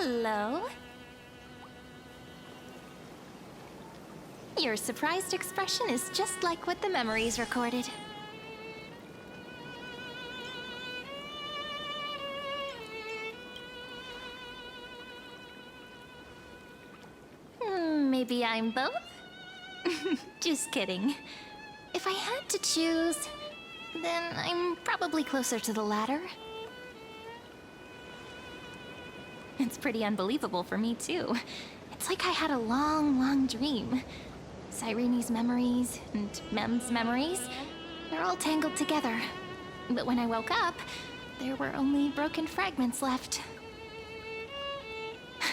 Hello. Your surprised expression is just like what the memories recorded. Maybe I'm both? Just kidding. If I had to choose, then I'm probably closer to the latter. It's pretty unbelievable for me, too. It's like I had a long, long dream. Cyrene's memories and Mem's memories, they're all tangled together. But when I woke up, there were only broken fragments left.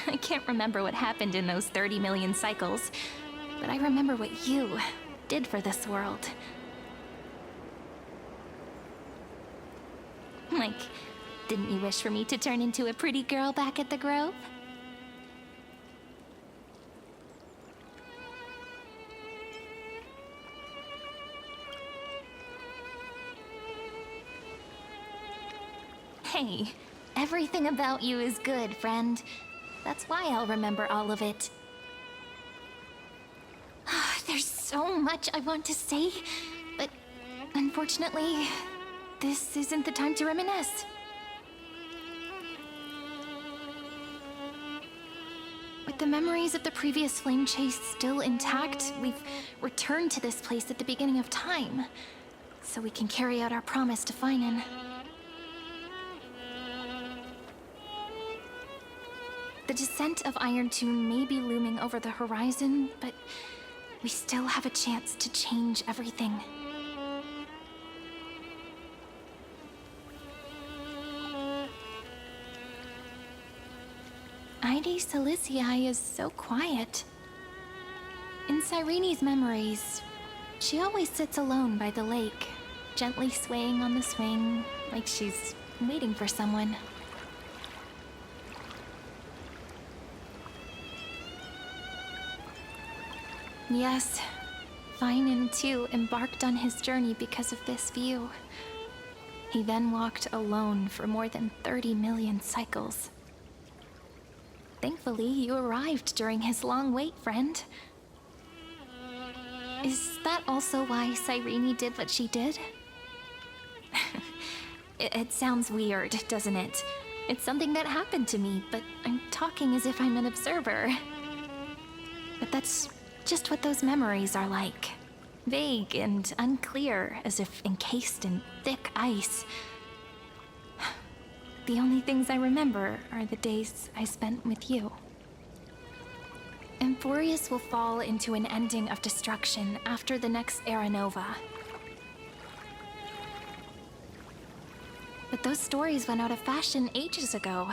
I can't remember what happened in those 30 million cycles, but I remember what you did for this world. Like, didn't you wish for me to turn into a pretty girl back at the Grove? Hey, everything about you is good, friend. That's why I'll remember all of it. There's so much I want to say, but unfortunately, this isn't the time to reminisce. With the memories of the previous flame chase still intact, we've returned to this place at the beginning of time, so we can carry out our promise to Finan. The descent of Iron Tomb may be looming over the horizon, but we still have a chance to change everything. Ide Silicii is so quiet. In Cyrene's memories, she always sits alone by the lake, gently swaying on the swing, like she's waiting for someone. Yes, Finan too embarked on his journey because of this view. He then walked alone for more than 30 million cycles. Thankfully, you arrived during his long wait, friend. Is that also why Cyrene did what she did? It sounds weird, doesn't it? It's something that happened to me, but I'm talking as if I'm an observer. But that's just what those memories are like. Vague and unclear, as if encased in thick ice. The only things I remember are the days I spent with you. Emporius will fall into an ending of destruction after the next Era Nova. But those stories went out of fashion ages ago.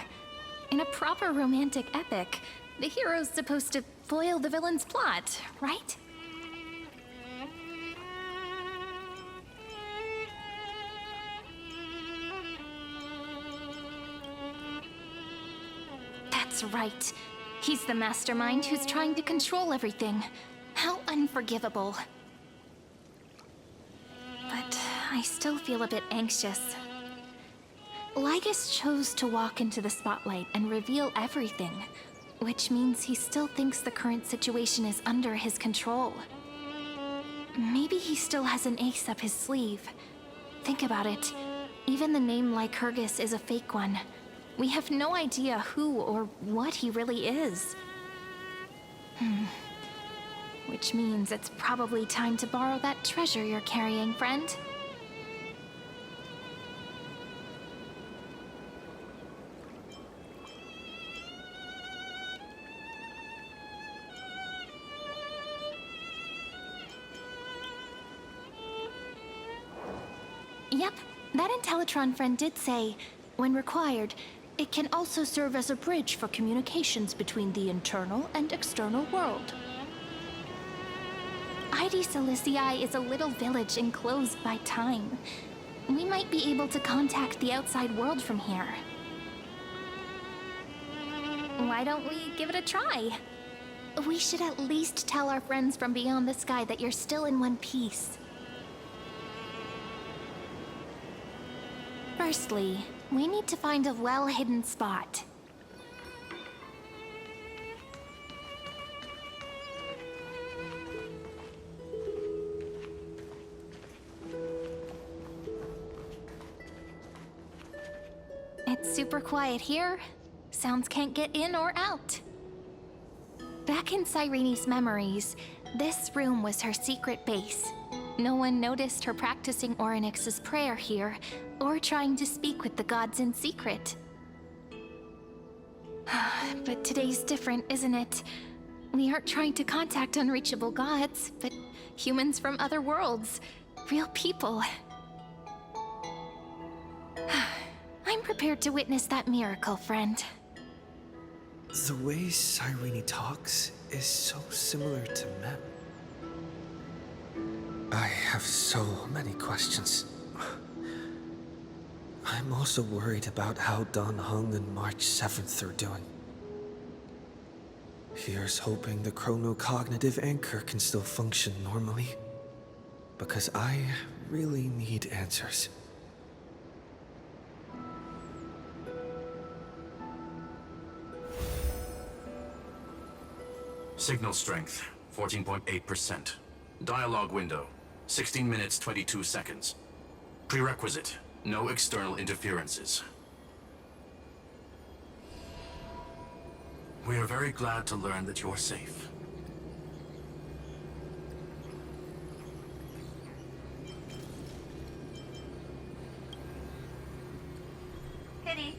In a proper romantic epic, the hero's supposed to foil the villain's plot, right? That's right. He's the mastermind who's trying to control everything. How unforgivable. But I still feel a bit anxious. Lygus chose to walk into the spotlight and reveal everything, which means he still thinks the current situation is under his control. Maybe he still has an ace up his sleeve. Think about it. Even the name Lycurgus is a fake one. We have no idea who or what he really is. Which means it's probably time to borrow that treasure you're carrying, friend. Yep, that Intellitron friend did say, when required, it can also serve as a bridge for communications between the internal and external world. Ide Silicii is a little village enclosed by time. We might be able to contact the outside world from here. Why don't we give it a try? We should at least tell our friends from beyond the sky that you're still in one piece. Firstly, we need to find a well-hidden spot. super quiet here. Sounds can't get in or out. Back in Cyrene's memories, this room was her secret base. No one noticed her practicing Orynyx's prayer here, or trying to speak with the gods in secret. But today's different, isn't it? We aren't trying to contact unreachable gods, but humans from other worlds. Real people. I'm prepared to witness that miracle, friend. The way Cyrene talks is so similar to Mem. I have so many questions. I'm also worried about how Dan Heng and March 7th are doing. Here's hoping the chronocognitive anchor can still function normally. Because I really need answers. Signal strength, 14.8%. Dialogue window, 16 minutes 22 seconds. Prerequisite, no external interferences. We are very glad to learn that you're safe. Pity.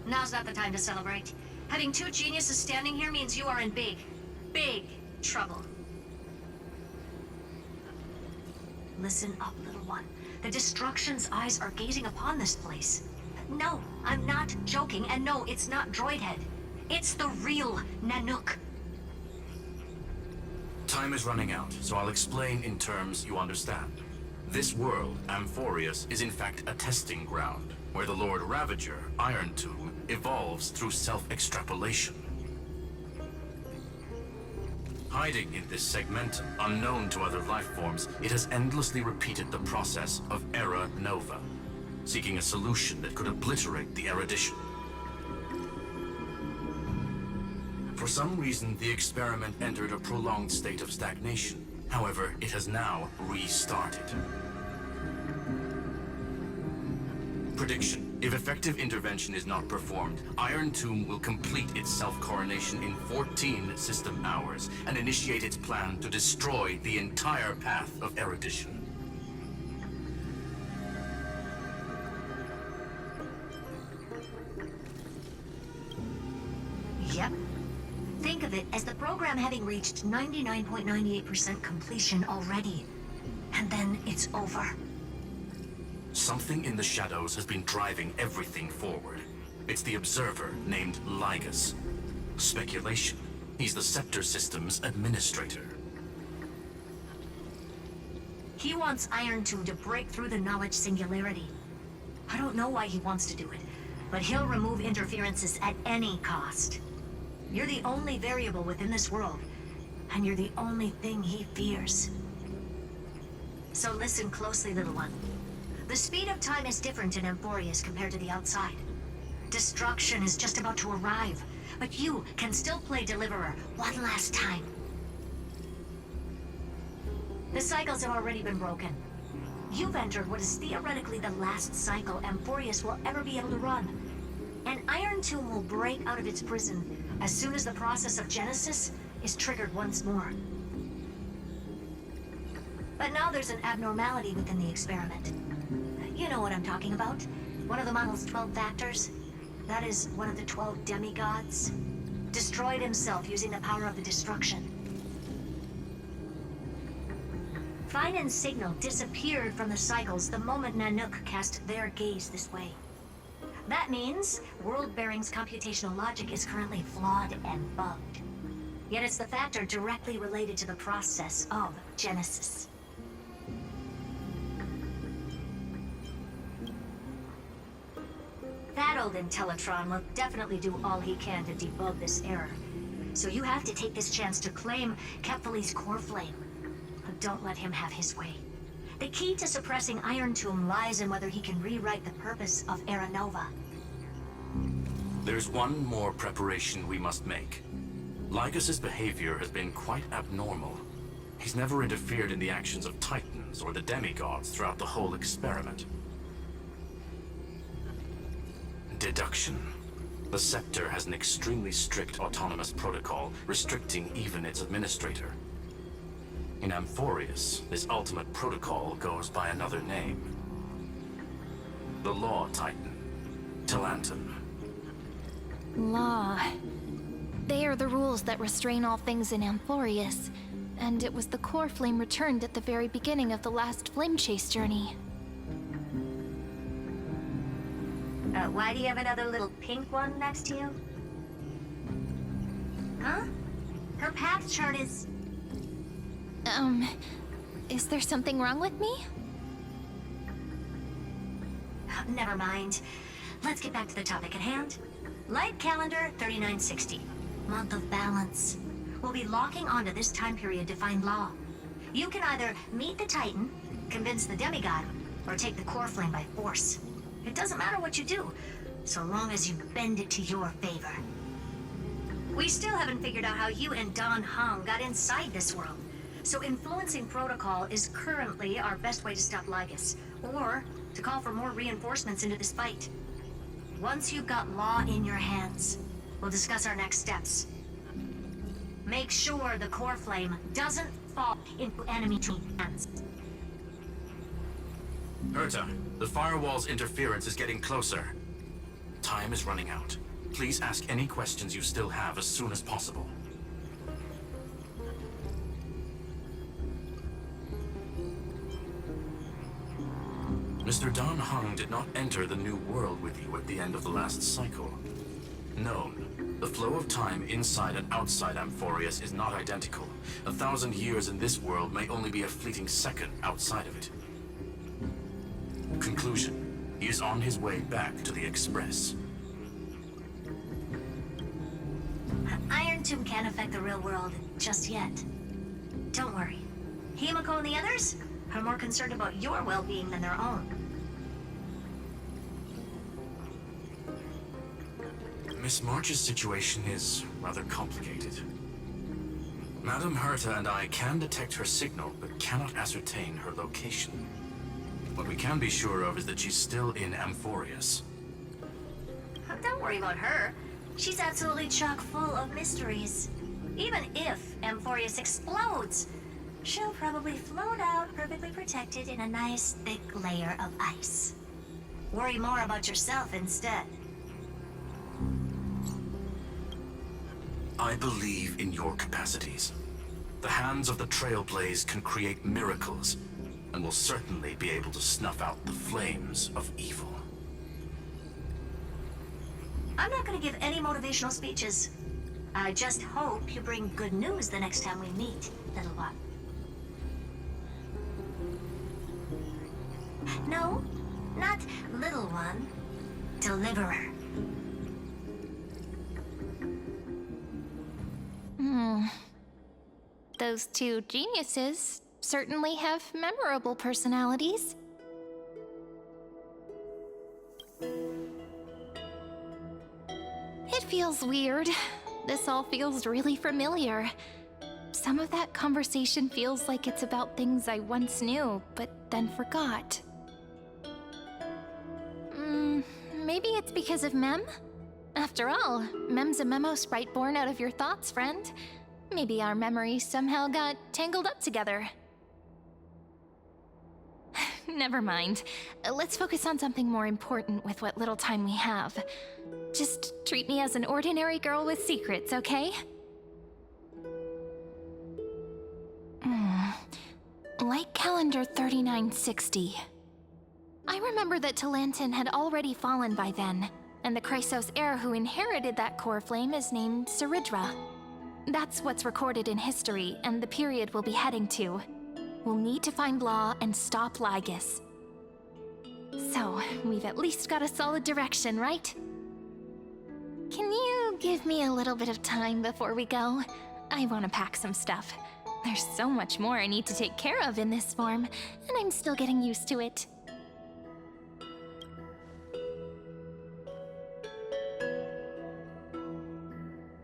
Now's not the time to celebrate. Having two geniuses standing here means you are in big trouble. Listen up, little one. The Destruction's eyes are gazing upon this place. No, I'm not joking, and no, it's not Droidhead. It's the real Nanook. Time is running out, so I'll explain in terms you understand. This world, Amphorius, is in fact a testing ground, where the Lord Ravager, Iron Tomb, evolves through self-extrapolation. Hiding in this segmentum, unknown to other life forms, it has endlessly repeated the process of Era Nova, seeking a solution that could obliterate the erudition. For some reason, the experiment entered a prolonged state of stagnation. However, it has now restarted. Prediction. If effective intervention is not performed, Iron Tomb will complete its self-coronation in 14 system hours and initiate its plan to destroy the entire path of erudition. Yep. Think of it as the program having reached 99.98% completion already. And then it's over. Something in the shadows has been driving everything forward. It's the observer named Lygus. Speculation. He's the Scepter System's administrator. He wants Iron Tomb to break through the knowledge singularity. I don't know why he wants to do it, but he'll remove interferences at any cost. You're the only variable within this world, and you're the only thing he fears. So listen closely, little one. The speed of time is different in Amphorius compared to the outside. Destruction is just about to arrive, but you can still play Deliverer one last time. The cycles have already been broken. You've entered what is theoretically the last cycle Amphorius will ever be able to run. And Iron Tomb will break out of its prison as soon as the process of Genesis is triggered once more. But now there's an abnormality within the experiment. You know what I'm talking about. One of the model's 12 factors. That is one of the 12 demigods. Destroyed himself using the power of the destruction. Fine and Signal disappeared from the cycles the moment Nanook cast their gaze this way. That means World Bearing's computational logic is currently flawed and bugged. Yet it's the factor directly related to the process of Genesis. That old Intellitron will definitely do all he can to debug this error. So you have to take this chance to claim Kephalie's core flame. But don't let him have his way. The key to suppressing Iron Tomb lies in whether he can rewrite the purpose of Era Nova. There's one more preparation we must make. Lygus's behavior has been quite abnormal. He's never interfered in the actions of Titans or the demigods throughout the whole experiment. Deduction. The Scepter has an extremely strict autonomous protocol, restricting even its administrator. In Amphorius, this ultimate protocol goes by another name. The Law Titan, Talanton. Law. They are the rules that restrain all things in Amphorius, and it was the core flame returned at the very beginning of the last flame chase journey. Why do you have another little pink one next to you? Huh? Her path chart is... Is there something wrong with me? Never mind. Let's get back to the topic at hand. Light calendar 3960. Month of balance. We'll be locking onto this time period to find Law. You can either meet the Titan, convince the demigod, or take the core flame by force. It doesn't matter what you do, so long as you bend it to your favor. We still haven't figured out how you and Don Hung got inside this world, so influencing protocol is currently our best way to stop Lygus, or to call for more reinforcements into this fight. Once you've got Law in your hands, we'll discuss our next steps. Make sure the core flame doesn't fall into enemy hands. Herta, the firewall's interference is getting closer. Time is running out. Please ask any questions you still have as soon as possible. Mr. Don Hung did not enter the new world with you at the end of the last cycle. Known, the flow of time inside and outside Amphorius is not identical. 1,000 years in this world may only be a fleeting second outside of it. Conclusion. He is on his way back to the Express. Iron Tomb can't affect the real world just yet. Don't worry. Himiko and the others are more concerned about your well-being than their own. Miss March's situation is rather complicated. Madame Herta and I can detect her signal, but cannot ascertain her location. What we can be sure of is that she's still in Amphorius. Don't worry about her. She's absolutely chock full of mysteries. Even if Amphorius explodes, she'll probably float out perfectly protected in a nice thick layer of ice. Worry more about yourself instead. I believe in your capacities. The hands of the Trailblaze can create miracles, and will certainly be able to snuff out the flames of evil. I'm not gonna give any motivational speeches. I just hope you bring good news the next time we meet, little one. No, not little one. Deliverer. Those two geniuses certainly have memorable personalities. It feels weird. This all feels really familiar. Some of that conversation feels like it's about things I once knew, but then forgot. Maybe it's because of Mem? After all, Mem's a memo sprite born out of your thoughts, friend. Maybe our memories somehow got tangled up together. Never mind. Let's focus on something more important with what little time we have. Just treat me as an ordinary girl with secrets, okay? Light calendar 3960. I remember that Talanton had already fallen by then, and the Chrysos heir who inherited that core flame is named Saridra. That's what's recorded in history, and the period we'll be heading to. We'll need to find Law and stop Lygus. So, we've at least got a solid direction, right? Can you give me a little bit of time before we go? I want to pack some stuff. There's so much more I need to take care of in this form, and I'm still getting used to it.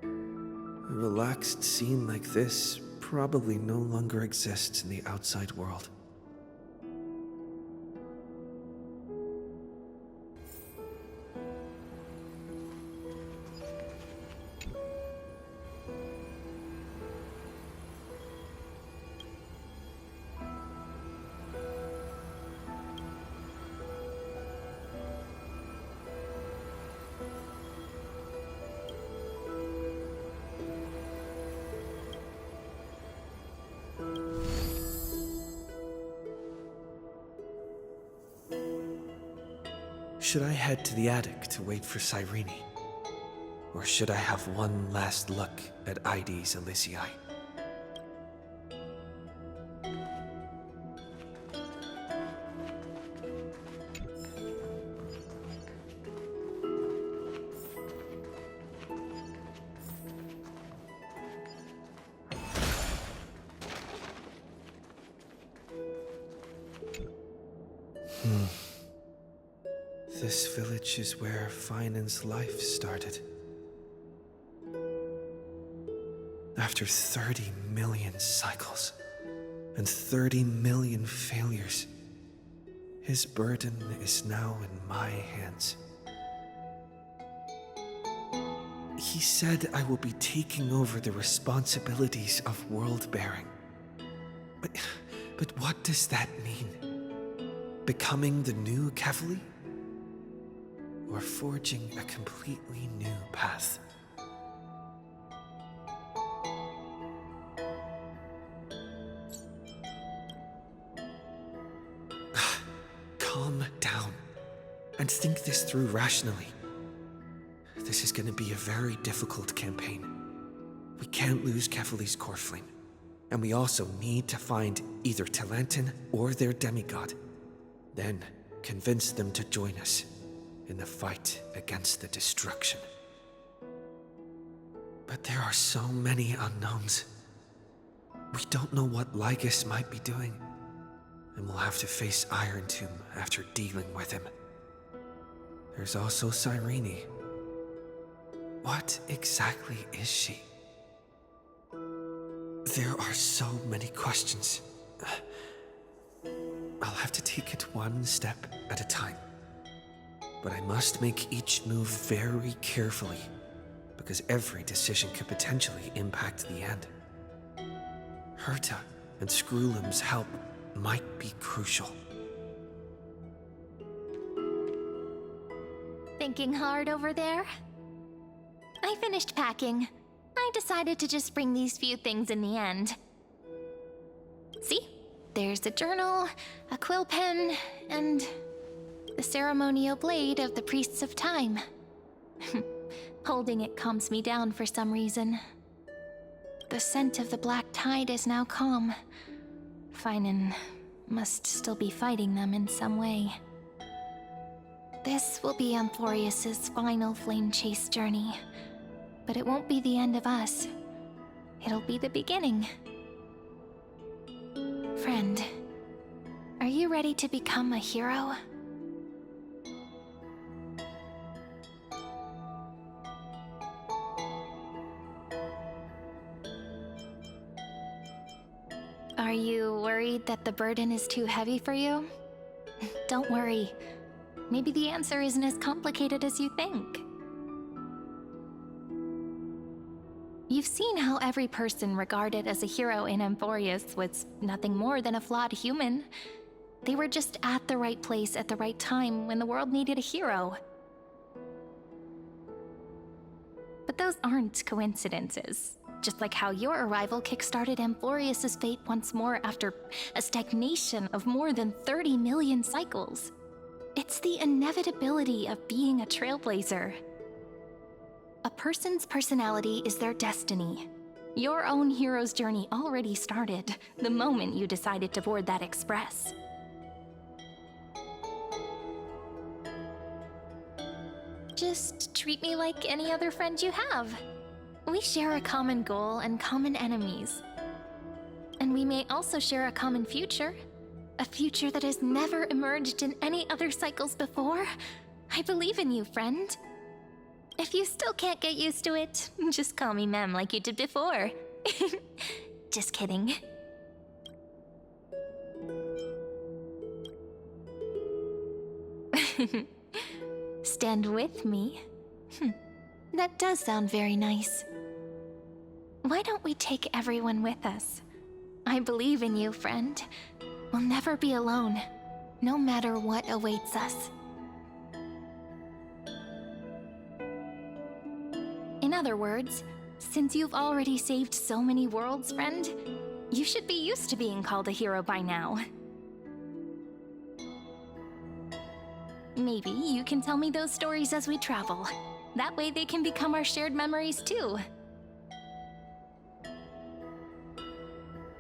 A relaxed scene like this probably no longer exists in the outside world. Should I head to the attic to wait for Cyrene? Or should I have one last look at Ides Elysiae? This village is where Finan's life started. After 30 million cycles and 30 million failures, his burden is now in my hands. He said I will be taking over the responsibilities of world-bearing. But what does that mean? Becoming the new Kevali? Or forging a completely new path? Calm down and think this through rationally. This is going to be a very difficult campaign. We can't lose Kevali's core flame, and we also need to find either Talantin or their demigod. Then convince them to join us in the fight against the destruction. But there are so many unknowns. We don't know what Lygus might be doing, and we'll have to face Iron Tomb after dealing with him. There's also Cyrene. What exactly is she? There are so many questions. I'll have to take it one step at a time. But I must make each move very carefully, because every decision could potentially impact the end. Herta and Skrullum's help might be crucial. Thinking hard over there? I finished packing. I decided to just bring these few things in the end. See? There's a journal, a quill pen, and the ceremonial blade of the Priests of Time. Holding it calms me down for some reason. The scent of the black tide is now calm. Finan must still be fighting them in some way. This will be Amphorius's final flame chase journey. But it won't be the end of us. It'll be the beginning. Friend, are you ready to become a hero? Are you worried that the burden is too heavy for you? Don't worry. Maybe the answer isn't as complicated as you think. You've seen how every person regarded as a hero in Amphorius was nothing more than a flawed human. They were just at the right place at the right time when the world needed a hero. But those aren't coincidences. Just like how your arrival kickstarted Amphorius's fate once more after a stagnation of more than 30 million cycles. It's the inevitability of being a trailblazer. A person's personality is their destiny. Your own hero's journey already started the moment you decided to board that express. Just treat me like any other friend you have. We share a common goal and common enemies. And we may also share a common future. A future that has never emerged in any other cycles before. I believe in you, friend. If you still can't get used to it, just call me Mem like you did before. Just kidding. Stand with me? That does sound very nice. Why don't we take everyone with us? I believe in you, friend. We'll never be alone, no matter what awaits us. In other words, since you've already saved so many worlds, friend, you should be used to being called a hero by now. Maybe you can tell me those stories as we travel. That way they can become our shared memories too.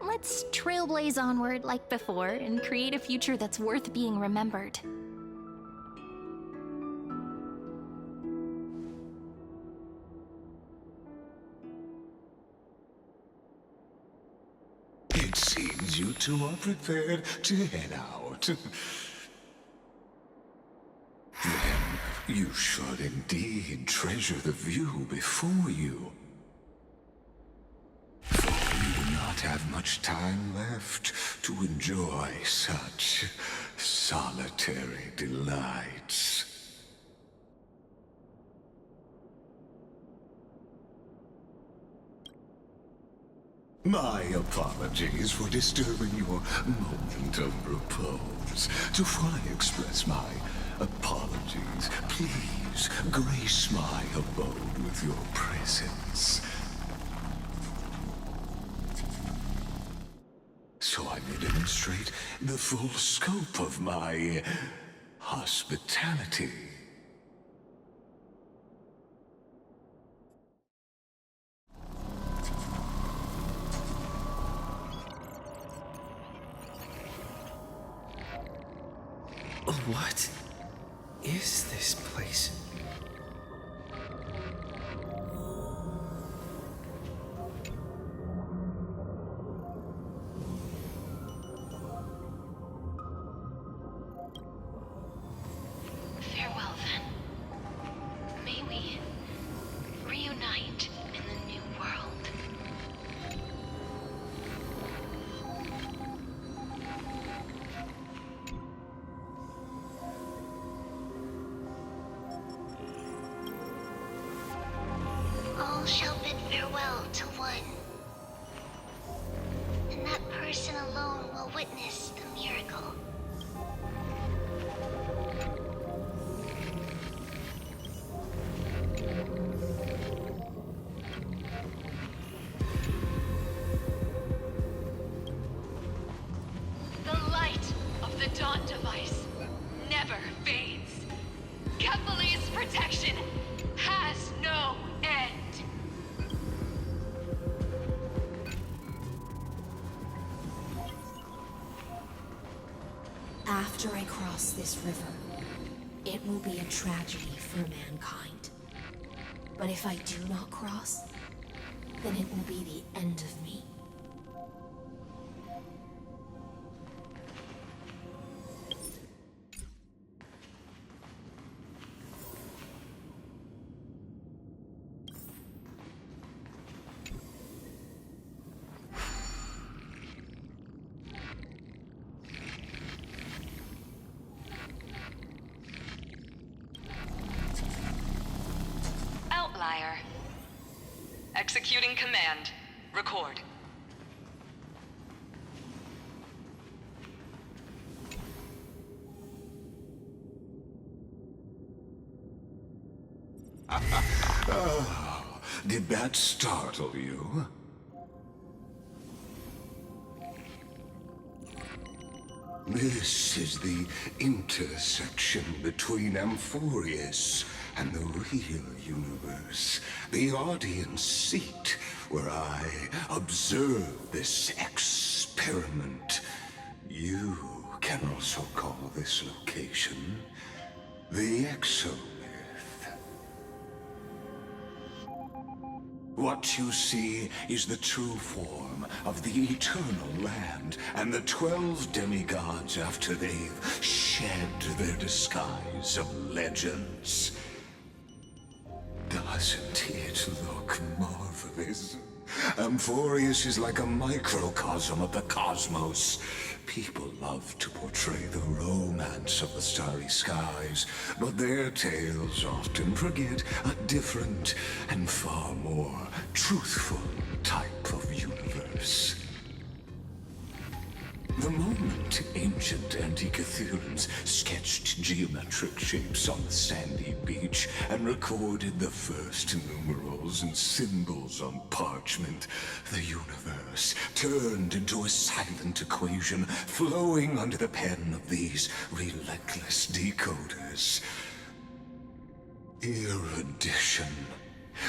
Let's trailblaze onward like before and create a future that's worth being remembered. It seems you two are prepared to head out. Then you should indeed treasure the view before you. For you do not have much time left to enjoy such solitary delights. My apologies for disturbing your moment of repose. To fully express my apologies, please grace my abode with your presence, so I may demonstrate the full scope of my hospitality. What is this place? Farewell then. May we reunite in the new world. All shall bid farewell to one, and that person alone will witness the miracle. The light of the Dawn device never fades. Kepali's protection has no end. After I cross this river, it will be a tragedy for mankind. But if I do not cross, then it will be the end of me. Outlier. Executing command. Record. Oh, did that startle you? This is the intersection between Amphorius and the real universe. The audience seat where I observe this experiment. You can also call this location the Exomyth. What you see is the true form of the eternal land and the 12 demigods after they've shed their disguise of legends. Doesn't it look marvelous? Amphorius is like a microcosm of the cosmos. People love to portray the romance of the starry skies, but their tales often forget a different and far more truthful type of universe. The moment Ancient antikytherians sketched geometric shapes on the sandy beach and recorded the first numerals and symbols on parchment. The universe turned into a silent equation flowing under the pen of these relentless decoders. Erudition.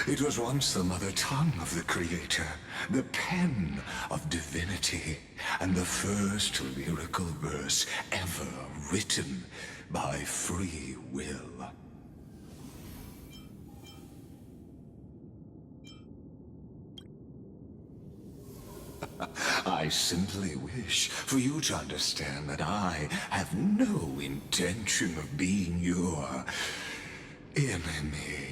It was once the mother tongue of the Creator, the pen of divinity, and the first lyrical verse ever written by free will. I simply wish for you to understand that I have no intention of being your enemy.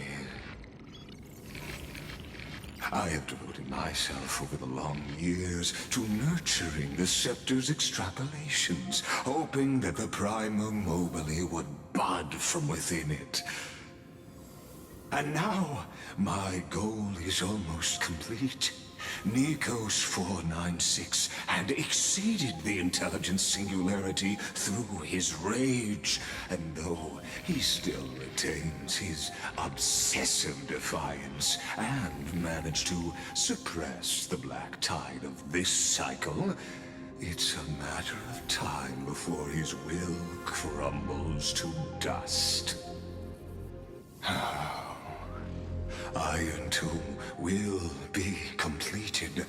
I have devoted myself over the long years to nurturing the Scepter's extrapolations, hoping that the Prima Mobile would bud from within it. And now, my goal is almost complete. Nikos 496 had exceeded the intelligence singularity through his rage, and though he still retains his obsessive defiance and managed to suppress the black tide of this cycle, it's a matter of time before his will crumbles to dust. Iron Tomb will be completed.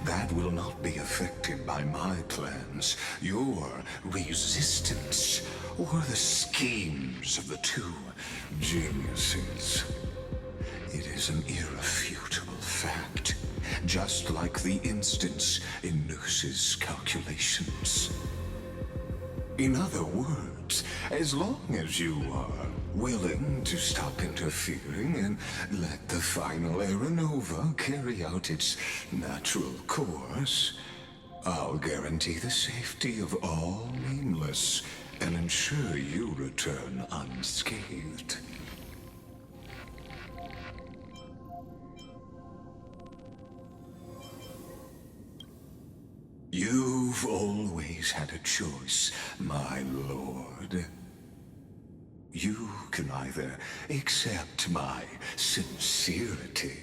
That will not be affected by my plans, your resistance, or the schemes of the two geniuses. It is an irrefutable fact, just like the instance in Noose's calculations. In other words, as long as you are willing to stop interfering and let the final Aeronova carry out its natural course, I'll guarantee the safety of all nameless and ensure you return unscathed. You've always had a choice, my lord. You can either accept my sincerity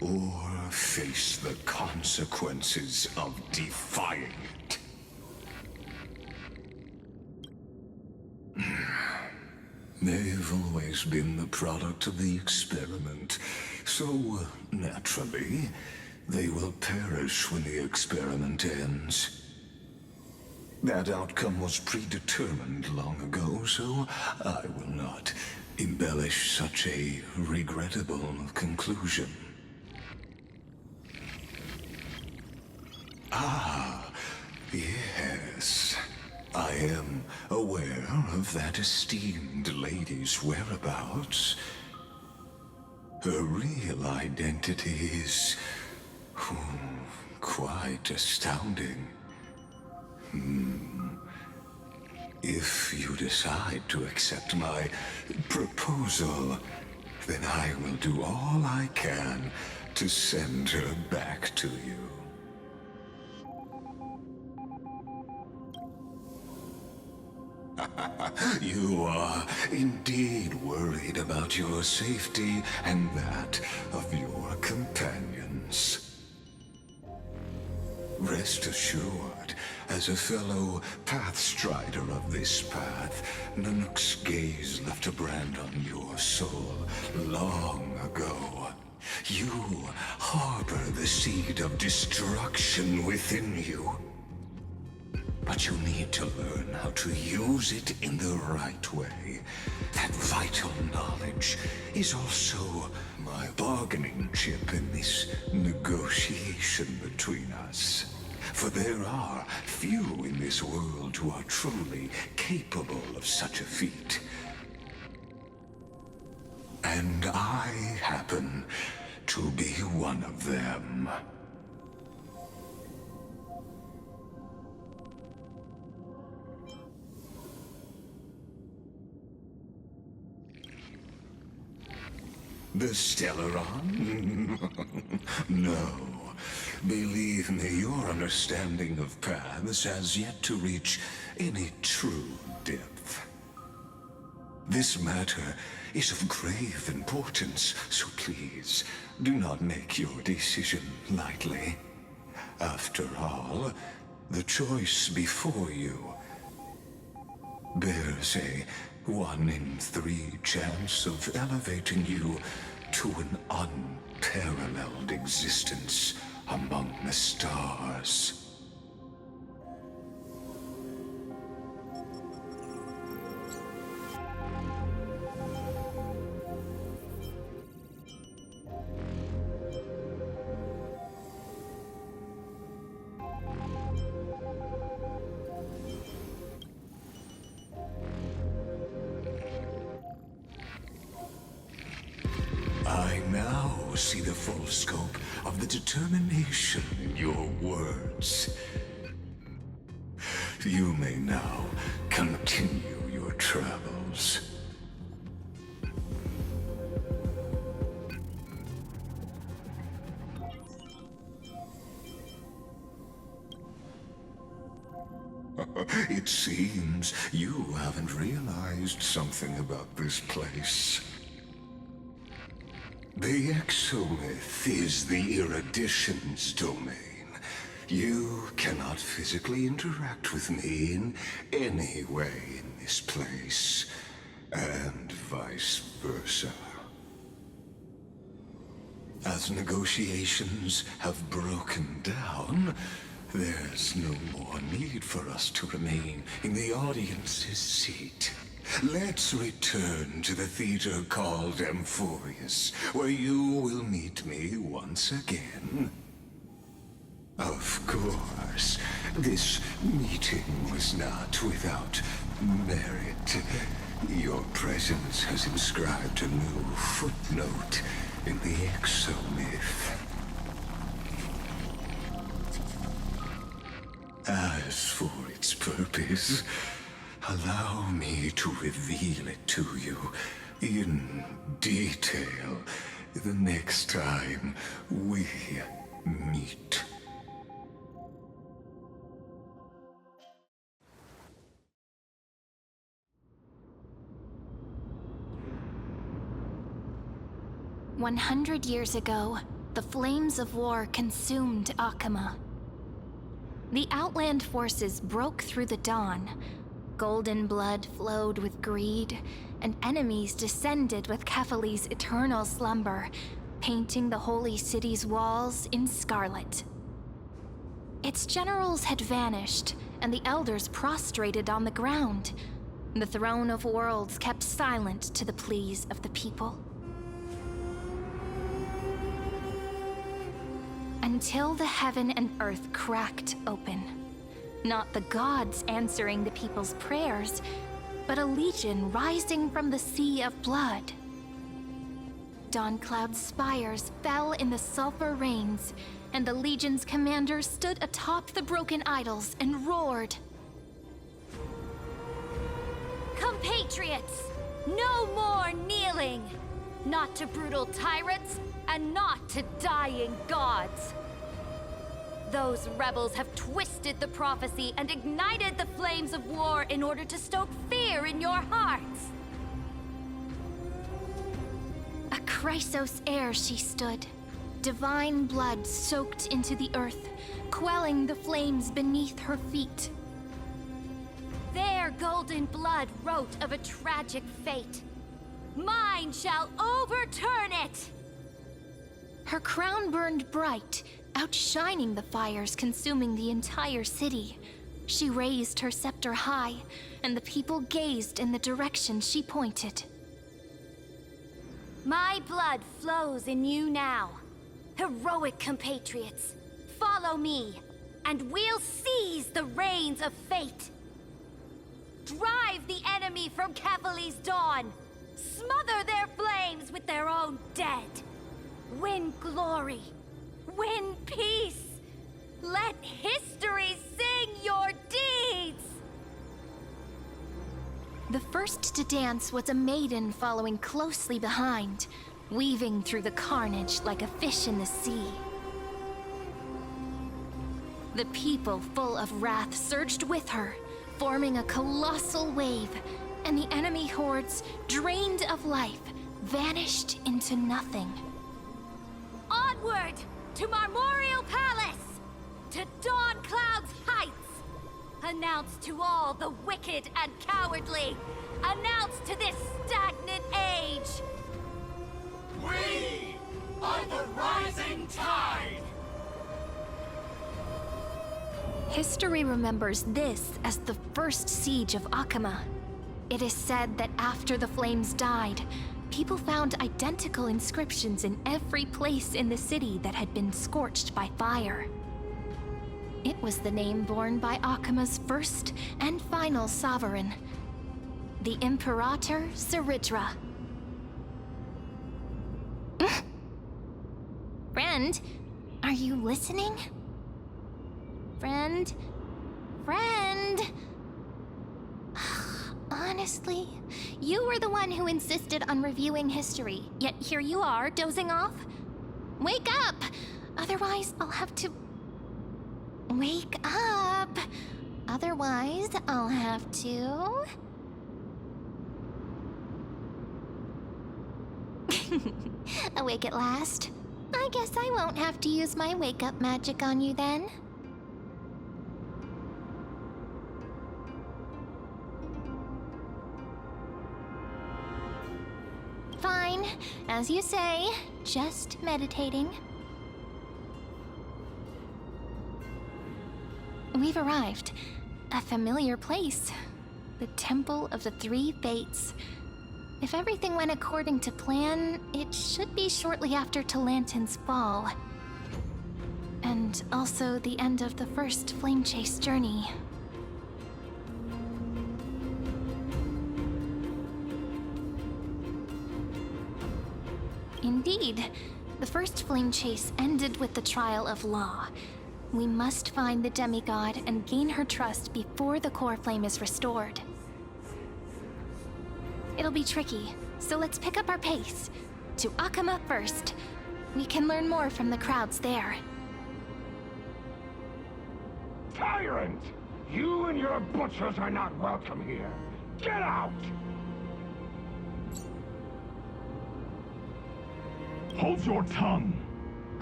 or face the consequences of defying it. They've always been the product of the experiment, so naturally, they will perish when the experiment ends. That outcome was predetermined long ago, so I will not embellish such a regrettable conclusion. Ah, yes. I am aware of that esteemed lady's whereabouts. Her real identity is quite astounding. If you decide to accept my proposal, then I will do all I can to send her back to you. You are indeed worried about your safety and that of your companions. Rest assured, as a fellow pathstrider of this path, Nanook's gaze left a brand on your soul long ago. You harbor the seed of destruction within you. But you need to learn how to use it in the right way. That vital knowledge is also my bargaining chip in this negotiation between us. For there are few in this world who are truly capable of such a feat. And I happen to be one of them. The Stellaron? No. Believe me, your understanding of paths has yet to reach any true depth. This matter is of grave importance, so please, do not make your decision lightly. After all, the choice before you bears a 1 in 3 chance of elevating you to an unparalleled existence among the stars. I now see the full scope of the determination in your words. You may now continue your travels. It seems you haven't realized something about this place. The exomyth is the erudition's domain. You cannot physically interact with me in any way in this place, and vice versa. As negotiations have broken down, there's no more need for us to remain in the audience's seat. Let's return to the theater called Amphorius, where you will meet me once again. Of course, this meeting was not without merit. Your presence has inscribed a new footnote in the exomyth. As for its purpose, allow me to reveal it to you in detail the next time we meet. "100 years ago, the flames of war consumed Akama. The Outland forces broke through the dawn. Golden blood flowed with greed, and enemies descended with Kefali's eternal slumber, painting the holy city's walls in scarlet. Its generals had vanished, and the elders prostrated on the ground. The throne of worlds kept silent to the pleas of the people. Until the heaven and earth cracked open. Not the gods answering the people's prayers, but a legion rising from the sea of blood. Dawncloud's spires fell in the sulfur rains, and the legion's commander stood atop the broken idols and roared. Compatriots, no more kneeling! Not to brutal tyrants, and not to dying gods. Those rebels have twisted the prophecy and ignited the flames of war in order to stoke fear in your hearts. A Chrysos heir she stood, divine blood soaked into the earth, quelling the flames beneath her feet. Their golden blood wrote of a tragic fate. Mine shall overturn it! Her crown burned bright, outshining the fires consuming the entire city. She raised her scepter high, and the people gazed in the direction she pointed. My blood flows in you now. Heroic compatriots, follow me, and we'll seize the reins of fate. Drive the enemy from Kefali's dawn. Smother their flames with their own dead. Win glory. Win peace. Let history sing your deeds. The first to dance was a maiden following closely behind, weaving through the carnage like a fish in the sea. The people, full of wrath, surged with her, forming a colossal wave, and the enemy hordes, drained of life, vanished into nothing. Onward to Marmorial Palace! To Dawn Cloud's Heights! Announce to all the wicked and cowardly! Announce to this stagnant age! We are the rising tide! History remembers this as the first siege of Akama. It is said that after the flames died, people found identical inscriptions in every place in the city that had been scorched by fire. It was the name borne by Akama's first and final sovereign, the Imperator Saridra. Friend, are you listening? Friend? Friend? Honestly, you were the one who insisted on reviewing history, yet here you are, dozing off? Wake up! Otherwise, I'll have to... Wake up! Otherwise, I'll have to... Awake at last? I guess I won't have to use my wake-up magic on you then. Fine, as you say, just meditating. We've arrived. A familiar place. The Temple of the Three Fates. If everything went according to plan, it should be shortly after Talantin's fall. And also the end of the first Flame Chase journey. Indeed, the first Flame Chase ended with the trial of Law. We must find the demigod and gain her trust before the core flame is restored. It'll be tricky, so let's pick up our pace. To Akama first. We can learn more from the crowds there. Tyrant! You and your butchers are not welcome here. Get out! Hold your tongue!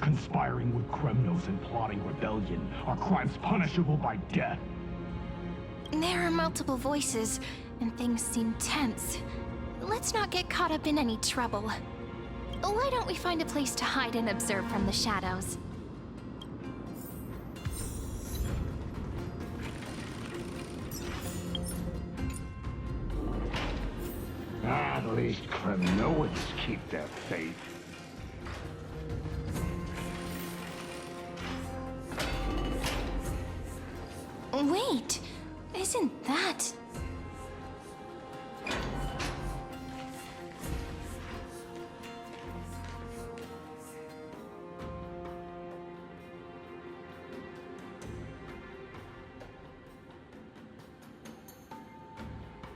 Conspiring with Kremnos and plotting rebellion are crimes punishable by death. There are multiple voices, and things seem tense. Let's not get caught up in any trouble. Why don't we find a place to hide and observe from the shadows? At least Kremnoids keep their faith. Wait, isn't that...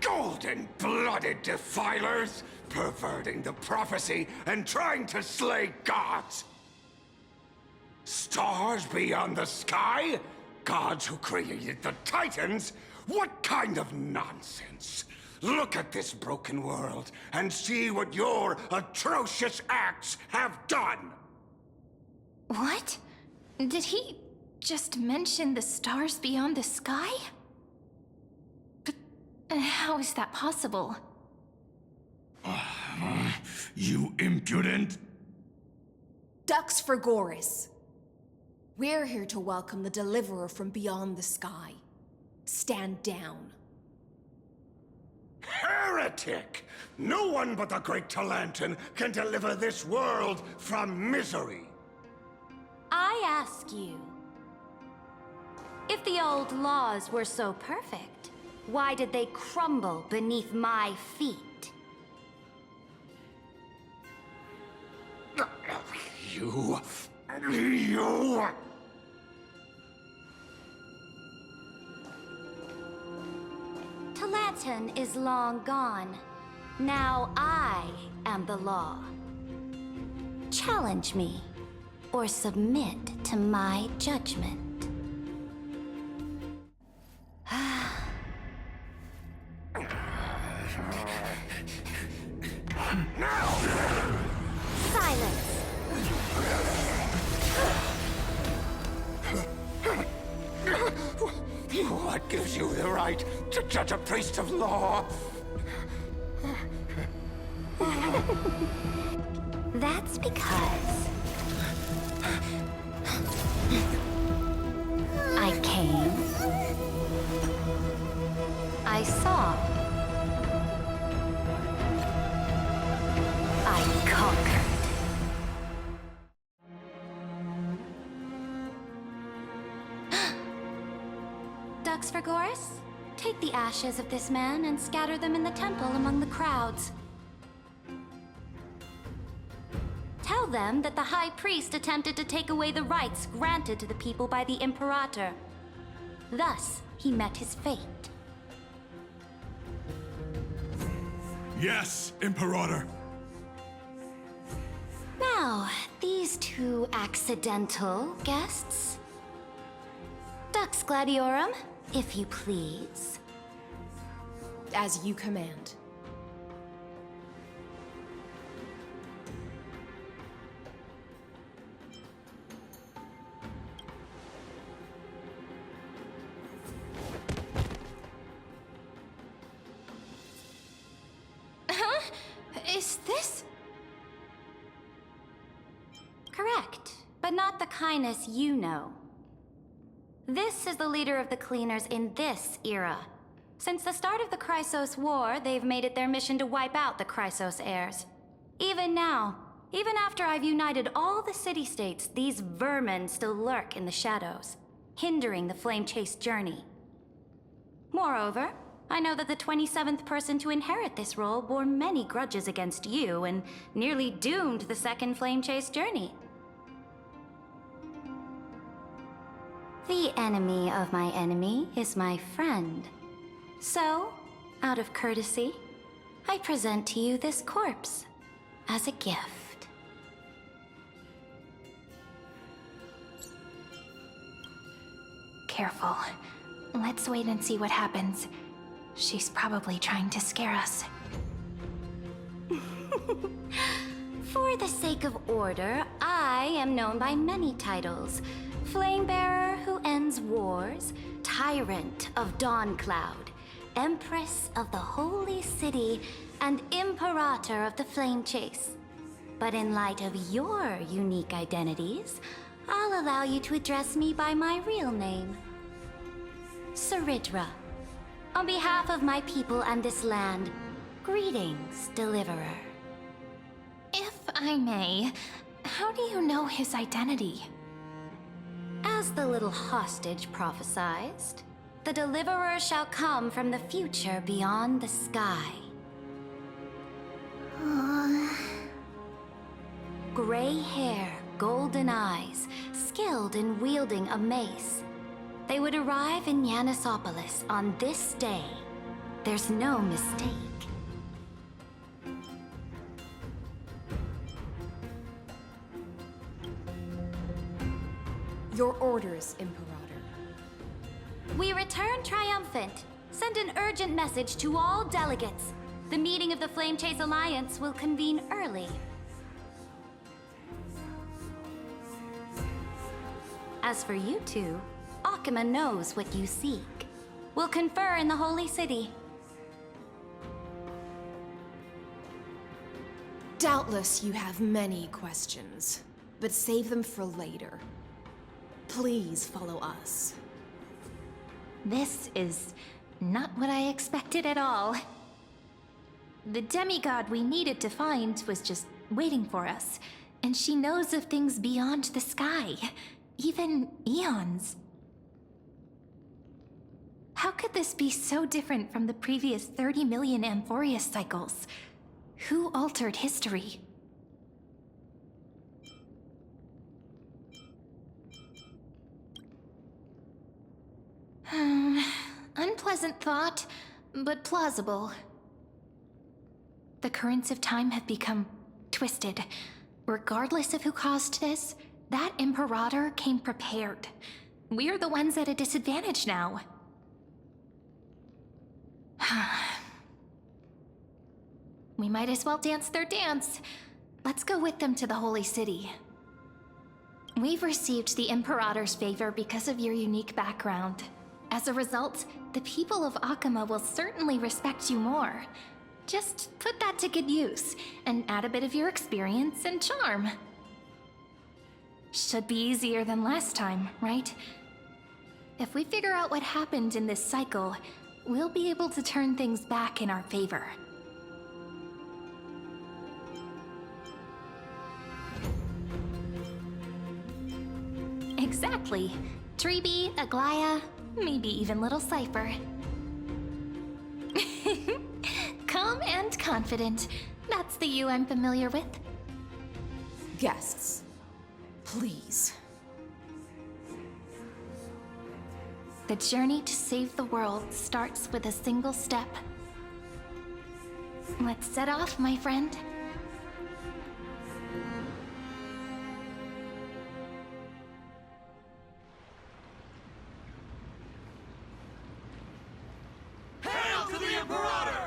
Golden-blooded defilers, perverting the prophecy and trying to slay gods. Stars beyond the sky? Gods who created the Titans? What kind of nonsense? Look at this broken world and see what your atrocious acts have done! What? Did he just mention the stars beyond the sky? But how is that possible? You impudent! Ducks for Goris. We're here to welcome the deliverer from beyond the sky. Stand down. Heretic! No one but the great Talantin can deliver this world from misery! I ask you, if the old laws were so perfect, why did they crumble beneath my feet? You... Talantin is long gone. Now I am the law. Challenge me, or submit to my judgment. What gives you the right to judge a priest of law? That's because I came, I saw, I conquered. Ducks for Goris, take the ashes of this man and scatter them in the temple among the crowds. Tell them that the High Priest attempted to take away the rights granted to the people by the Imperator. Thus, he met his fate. Yes, Imperator. Now, these two accidental guests. Dux Gladiorum, if you please. As you command. Is this? Correct, but not the kindness you know. This is the leader of the Cleaners in this era. Since the start of the Chrysos War, they've made it their mission to wipe out the Chrysos heirs. Even now, even after I've united all the city-states, these vermin still lurk in the shadows, hindering the flame-chase journey. Moreover, I know that the 27th person to inherit this role bore many grudges against you and nearly doomed the second flame-chase journey. The enemy of my enemy is my friend. So, out of courtesy, I present to you this corpse as a gift. Careful. Let's wait and see what happens. She's probably trying to scare us. For the sake of order, I am known by many titles. Flamebearer who ends wars, Tyrant of Dawncloud, Empress of the Holy City, and Imperator of the Flame Chase. But in light of your unique identities, I'll allow you to address me by my real name. Saridra. On behalf of my people and this land, greetings, Deliverer. If I may, how do you know his identity? As the little hostage prophesized, the Deliverer shall come from the future beyond the sky. Gray hair, golden eyes, skilled in wielding a mace. They would arrive in Yanisopolis on this day. There's no mistake. Your orders, Imperator. We return triumphant. Send an urgent message to all delegates. The meeting of the Flame Chase Alliance will convene early. As for you two, Akima knows what you seek. We'll confer in the Holy City. Doubtless you have many questions, but save them for later. Please follow us. This is not what I expected at all. The demigod we needed to find was just waiting for us, and she knows of things beyond the sky, even eons. How could this be so different from the previous 30 million Amphorius cycles? Who altered history? Unpleasant thought, but plausible. The currents of time have become twisted. Regardless of who caused this, that Imperator came prepared. We're the ones at a disadvantage now. We might as well dance their dance. Let's go with them to the Holy City. We've received the Imperator's favor because of your unique background. As a result, the people of Akama will certainly respect you more. Just put that to good use, and add a bit of your experience and charm. Should be easier than last time, right? If we figure out what happened in this cycle, we'll be able to turn things back in our favor. Exactly. Treeby, Aglaya, maybe even little Cypher. Calm and confident. That's the you I'm familiar with. Guests, please. The journey to save the world starts with a single step. Let's set off, my friend. Hail to the Imperator!